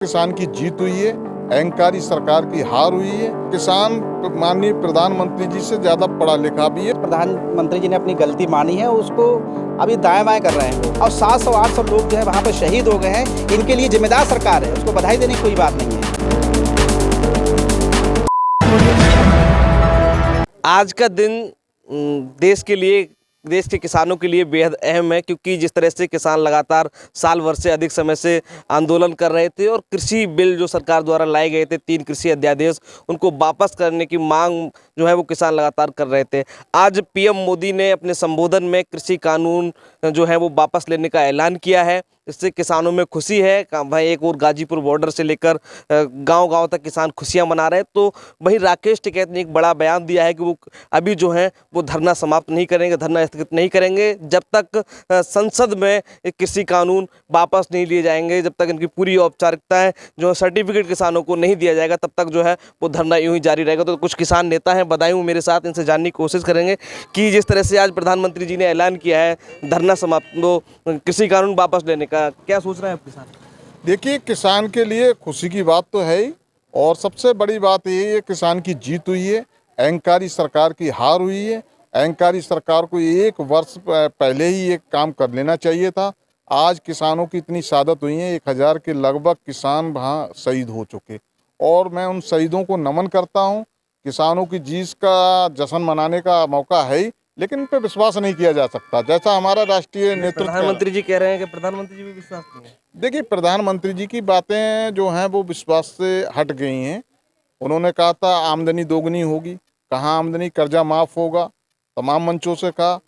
किसान की जीत हुई है, अहंकारी सरकार की हार हुई है। किसान माननीय प्रधानमंत्री जी से ज्यादा पढ़ा लिखा भी है। प्रधानमंत्री जी ने अपनी गलती मानी है, उसको अभी दाएं बाएं कर रहे हैं वो। और 700-800 लोग जो है वहाँ पर शहीद हो गए हैं। इनके लिए जिम्मेदार सरकार है, उसको बधाई देने की कोई बात नहीं है। आज का दिन देश के लिए, देश के किसानों के लिए बेहद अहम है, क्योंकि जिस तरह से किसान लगातार साल भर से अधिक समय से आंदोलन कर रहे थे और कृषि बिल जो सरकार द्वारा लाए गए थे 3 कृषि अध्यादेश, उनको वापस करने की मांग जो है वो किसान लगातार कर रहे थे। आज पीएम मोदी ने अपने संबोधन में कृषि कानून जो है वो वापस लेने का ऐलान किया है। इससे किसानों में खुशी है। भाई एक और गाजीपुर बॉर्डर से लेकर गांव-गांव तक किसान खुशियां मना रहे हैं। तो वहीं राकेश टिकैत ने एक बड़ा बयान दिया है कि वो अभी जो है वो धरना समाप्त नहीं करेंगे, धरना स्थगित नहीं करेंगे जब तक संसद में कृषि कानून वापस नहीं लिए जाएंगे, जब तक इनकी पूरी औपचारिकताएं जो सर्टिफिकेट किसानों को नहीं दिया जाएगा, तब तक जो है वो धरना यूं ही जारी रहेगा। तो कुछ किसान नेता हैं बदायूं मेरे साथ, इनसे जानने की कोशिश करेंगे कि जिस तरह से आज प्रधानमंत्री जी ने ऐलान किया है धरना समाप्त, कृषि कानून वापस लेने का, क्या सोच रहे हैं आप किसान? देखिए, किसान के लिए खुशी की बात तो है ही, और सबसे बड़ी बात ये है किसान की जीत हुई है, अहंकारी सरकार की हार हुई है। अहंकारी सरकार को 1 वर्ष पहले ही ये काम कर लेना चाहिए था। आज किसानों की इतनी शहादत हुई है, 1000 के लगभग किसान वहाँ शहीद हो चुके, और मैं उन शहीदों को नमन करता हूँ। किसानों की जीत का जश्न मनाने का मौका है ही, लेकिन इन पर विश्वास नहीं किया जा सकता। जैसा हमारा राष्ट्रीय नेतृत्व, प्रधानमंत्री जी कह रहे हैं कि प्रधानमंत्री जी भी विश्वास नहीं है। देखिए, प्रधानमंत्री जी की बातें जो हैं वो विश्वास से हट गई हैं। उन्होंने कहा था आमदनी दोगुनी होगी, कहाँ आमदनी, कर्जा माफ़ होगा, तमाम मंचों से कहा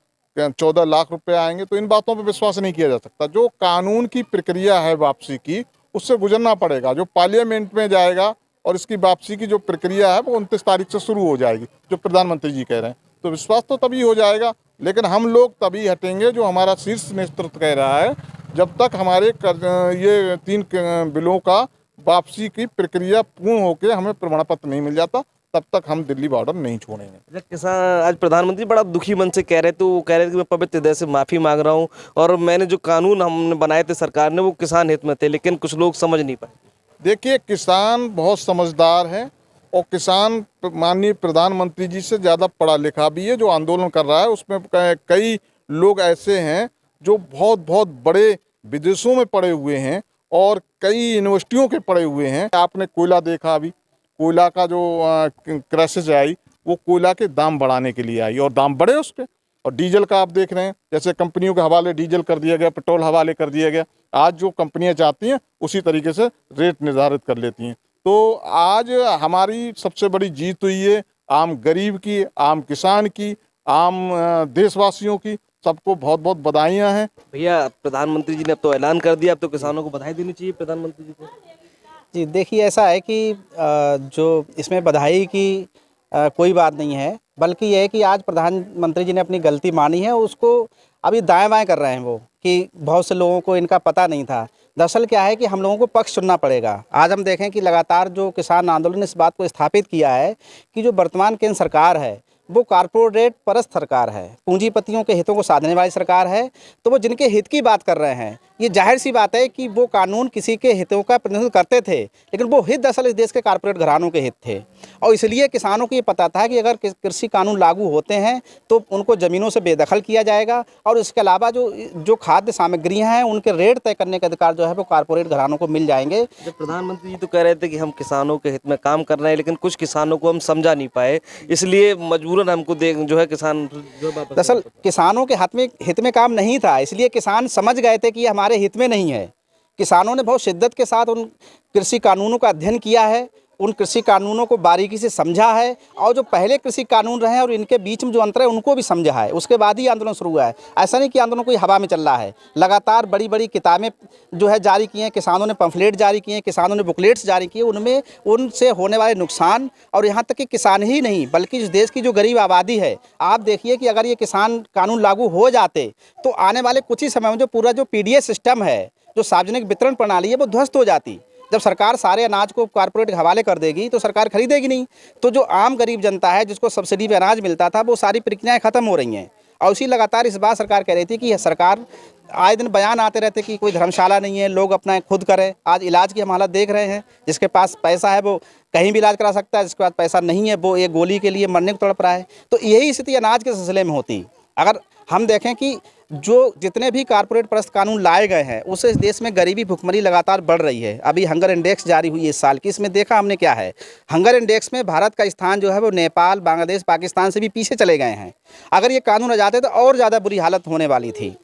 14 लाख रुपए आएंगे। तो इन बातों पर विश्वास नहीं किया जा सकता। जो कानून की प्रक्रिया है वापसी की, उससे गुजरना पड़ेगा। जो पार्लियामेंट में जाएगा और इसकी वापसी की जो प्रक्रिया है वो 29 तारीख से शुरू हो जाएगी, जो प्रधानमंत्री जी कह रहे हैं। तो विश्वास तो तभी हो जाएगा, लेकिन हम लोग तभी हटेंगे जो हमारा शीर्ष नेतृत्व कह रहा है। जब तक हमारे ये 3 बिलों का वापसी की प्रक्रिया पूर्ण होकर हमें प्रमाण पत्र नहीं मिल जाता, तब तक हम दिल्ली बॉर्डर नहीं छोड़ेंगे। जब किसान, आज प्रधानमंत्री बड़ा दुखी मन से कह रहे थे, वो कह रहे थे कि मैं पवित्र हृदय से माफ़ी मांग रहा हूँ, और मैंने जो कानून हमने बनाए थे सरकार ने वो किसान हित में थे, लेकिन कुछ लोग समझ नहीं पाए। देखिए, किसान बहुत समझदार है, और किसान माननीय प्रधानमंत्री जी से ज़्यादा पढ़ा लिखा भी है। जो आंदोलन कर रहा है उसमें कई लोग ऐसे हैं जो बहुत बहुत बड़े विदेशों में पढ़े हुए हैं और कई यूनिवर्सिटियों के पढ़े हुए हैं। आपने कोयला देखा, अभी कोयला का जो क्राइसिस आई, वो कोयला के दाम बढ़ाने के लिए आई, और दाम बढ़े उस पर। और डीजल का आप देख रहे हैं, जैसे कंपनियों के हवाले डीजल कर दिया गया, पेट्रोल हवाले कर दिया गया। आज जो कंपनियां चाहती हैं उसी तरीके से रेट निर्धारित कर लेती हैं। तो आज हमारी सबसे बड़ी जीत हुई है आम गरीब की, आम किसान की, आम देशवासियों की। सबको बहुत बहुत बधाइयाँ हैं। भैया, प्रधानमंत्री जी ने अब तो ऐलान कर दिया, अब तो किसानों को बधाई देनी चाहिए प्रधानमंत्री जी को। जी देखिए, ऐसा है कि जो इसमें बधाई की कोई बात नहीं है, बल्कि यह है कि आज प्रधानमंत्री जी ने अपनी गलती मानी है, उसको अभी दाएं बाएं कर रहे हैं वो, कि बहुत से लोगों को इनका पता नहीं था। दरअसल क्या है कि हम लोगों को पक्ष चुनना पड़ेगा। आज हम देखें कि लगातार जो किसान आंदोलन ने इस बात को स्थापित किया है कि जो वर्तमान केंद्र सरकार है वो कारपोरेट परस्त सरकार है, पूंजीपतियों के हितों को साधने वाली सरकार है। तो वो जिनके हित की बात कर रहे हैं, ये जाहिर सी बात है कि वो कानून किसी के हितों का प्रतिनिधित्व करते थे, लेकिन वो हित दरअसल इस देश के कारपोरेट घरानों के हित थे। और इसलिए किसानों को ये पता था कि अगर कृषि कानून लागू होते हैं तो उनको ज़मीनों से बेदखल किया जाएगा, और इसके अलावा जो खाद्य सामग्रियाँ हैं उनके रेट तय करने के अधिकार जो है वो कारपोरेट घरानों को मिल जाएंगे। जब प्रधानमंत्री जी तो कह रहे थे कि हम किसानों के हित में काम कर रहे हैं, लेकिन कुछ किसानों को हम समझा नहीं पाए, इसलिए मजबूरन हमको जो है किसान जो दरअसल किसानों के हित में काम नहीं था, इसलिए किसान समझ गए थे कि ये हमारे हित में नहीं है। किसानों ने बहुत शिद्दत के साथ उन कृषि कानूनों का अध्ययन किया है, उन कृषि कानूनों को बारीकी से समझा है, और जो पहले कृषि कानून रहे हैं और इनके बीच में जो अंतर है उनको भी समझा है। उसके बाद ही आंदोलन शुरू हुआ है। ऐसा नहीं कि आंदोलन कोई हवा में चल रहा है। लगातार बड़ी बड़ी किताबें जो है जारी की हैं, किसानों ने पम्फलेट जारी किए हैं, किसानों ने बुकलेट्स जारी किए, उनमें उनसे होने वाले नुकसान, और यहाँ तक कि किसान ही नहीं बल्कि इस देश की जो गरीब आबादी है, आप देखिए कि अगर ये किसान कानून लागू हो जाते तो आने वाले कुछ ही समय में जो पूरा जो पीडीएस सिस्टम है, जो सार्वजनिक वितरण प्रणाली है, वो ध्वस्त हो जाती। जब सरकार सारे अनाज को कारपोरेट के हवाले कर देगी तो सरकार खरीदेगी नहीं। तो जो आम गरीब जनता है जिसको सब्सिडी पे अनाज मिलता था, वो सारी प्रक्रियाएं खत्म हो रही हैं। और उसी लगातार इस बात सरकार कह रही थी कि यह सरकार आए दिन बयान आते रहते कि कोई धर्मशाला नहीं है, लोग अपना खुद करें। आज इलाज की हम हालत देख रहे हैं, जिसके पास पैसा है वो कहीं भी इलाज करा सकता है, जिसके पास पैसा नहीं है वो एक गोली के लिए मरने को तड़प रहा है। तो यही स्थिति अनाज के सिलसिले में होती। अगर हम देखें कि जो जितने भी कारपोरेट परस्त कानून लाए गए हैं उससे इस देश में गरीबी भुखमरी लगातार बढ़ रही है। अभी हंगर इंडेक्स जारी हुई है इस साल की, इसमें देखा हमने क्या है, हंगर इंडेक्स में भारत का स्थान जो है वो नेपाल, बांग्लादेश, पाकिस्तान से भी पीछे चले गए हैं। अगर ये कानून आ जाते तो और ज़्यादा बुरी हालत होने वाली थी।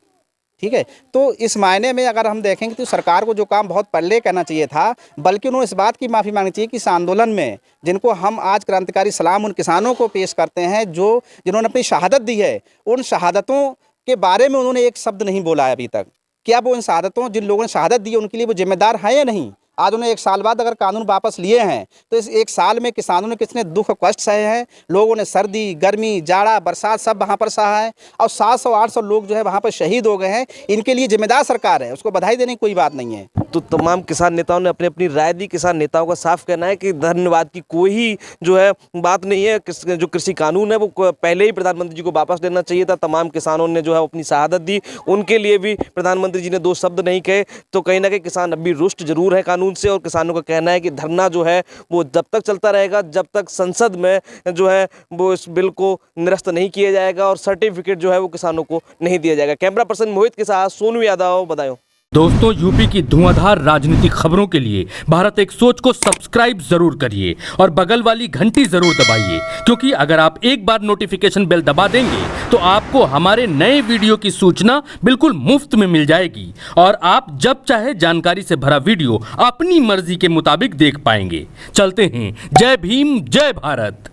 ठीक है, तो इस मायने में अगर हम देखेंगे तो सरकार को जो काम बहुत पहले करना चाहिए था, बल्कि उन्होंने इस बात की माफ़ी मांगनी चाहिए कि इस आंदोलन में जिनको हम आज क्रांतिकारी सलाम उन किसानों को पेश करते हैं जो जिन्होंने अपनी शहादत दी है, उन शहादतों के बारे में उन्होंने एक शब्द नहीं बोला है अभी तक। क्या वो इन शहादतों, जिन लोगों ने शहादत दी है, उनके लिए वो जिम्मेदार हैं या नहीं? आज उन्हें 1 साल बाद अगर कानून वापस लिए हैं तो इस 1 साल में किसानों ने कितने दुख कष्ट सहे हैं। लोगों ने सर्दी, गर्मी, जाड़ा, बरसात सब वहाँ पर सहा है और 700-800 लोग जो है वहाँ पर शहीद हो गए हैं। इनके लिए जिम्मेदार सरकार है, उसको बधाई देने की कोई बात नहीं है। तो तमाम किसान नेताओं ने अपनी अपनी राय दी। किसान नेताओं का साफ कहना है कि धन्यवाद की कोई जो है बात नहीं है। जो कृषि कानून है वो पहले ही प्रधानमंत्री जी को वापस लेना चाहिए था। तमाम किसानों ने जो है अपनी शहादत दी, उनके लिए भी प्रधानमंत्री जी ने 2 शब्द नहीं कहे। तो कहीं ना कहीं किसान अब भी रुष्ट जरूर है कानून से, और किसानों का कहना है कि धरना जो है वो जब तक चलता रहेगा जब तक संसद में जो है वो इस बिल को निरस्त नहीं किया जाएगा और सर्टिफिकेट जो है वो किसानों को नहीं दिया जाएगा। कैमरा पर्सन मोहित के साथ सोनू यादव, बदायूं। दोस्तों, यूपी की धुआंधार राजनीतिक खबरों के लिए भारत एक सोच को सब्सक्राइब जरूर करिए और बगल वाली घंटी जरूर दबाइए, क्योंकि अगर आप एक बार नोटिफिकेशन बेल दबा देंगे तो आपको हमारे नए वीडियो की सूचना बिल्कुल मुफ्त में मिल जाएगी और आप जब चाहे जानकारी से भरा वीडियो अपनी मर्जी के मुताबिक देख पाएंगे। चलते हैं, जय भीम, जय भारत।